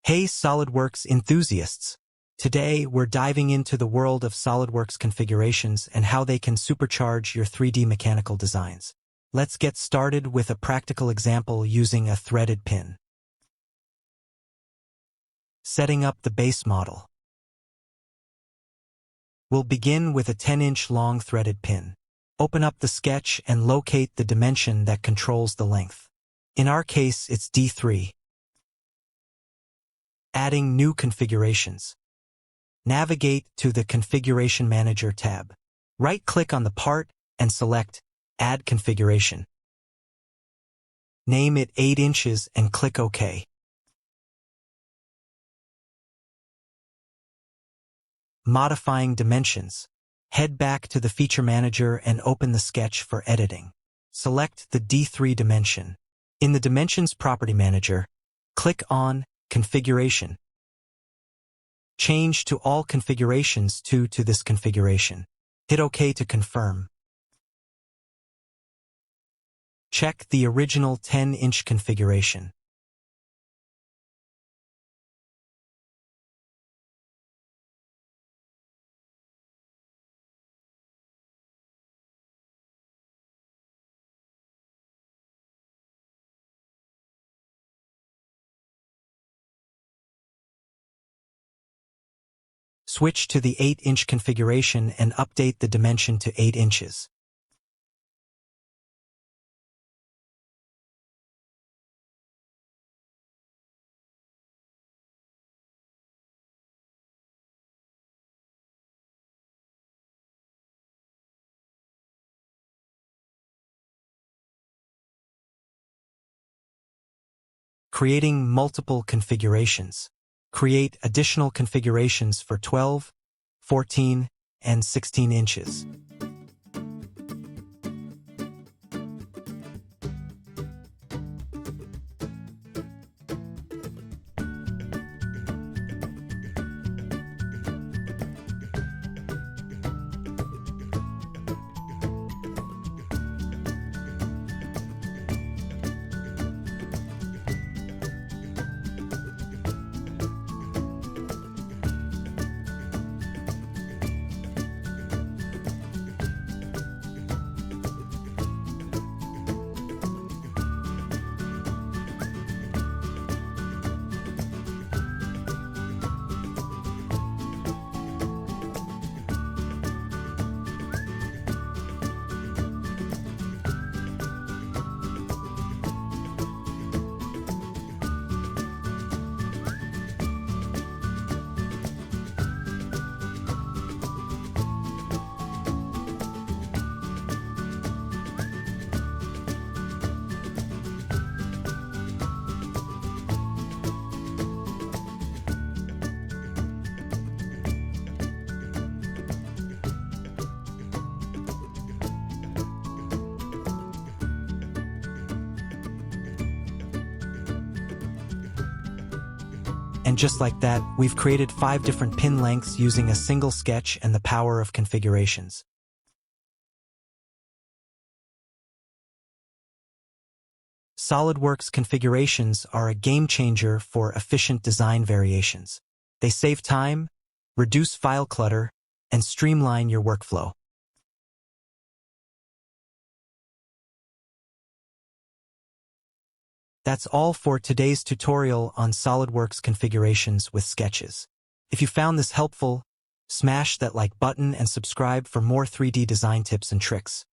Hey SolidWorks enthusiasts! Today we're diving into the world of SolidWorks configurations and how they can supercharge your 3D mechanical designs. Let's get started with a practical example using a threaded pin. Setting up the base model. We'll begin with a 10-inch long threaded pin. Open up the sketch and locate the dimension that controls the length. In our case, it's D3. Adding new configurations. Navigate to the Configuration Manager tab. Right-click on the part and select Add Configuration. Name it 8 inches and click OK. Modifying dimensions. Head back to the Feature Manager and open the sketch for editing. Select the D3 dimension. In the Dimensions Property Manager, click on Configuration. Change to all configurations to this configuration. Hit OK to confirm. Check the original 10-inch configuration. Switch to the 8-inch configuration and update the dimension to 8 inches. Creating multiple configurations. Create additional configurations for 12, 14, and 16 inches. And just like that, we've created 5 different pin lengths using a single sketch and the power of configurations. SolidWorks configurations are a game changer for efficient design variations. They save time, reduce file clutter, and streamline your workflow. That's all for today's tutorial on SolidWorks configurations with sketches. If you found this helpful, smash that like button and subscribe for more 3D design tips and tricks.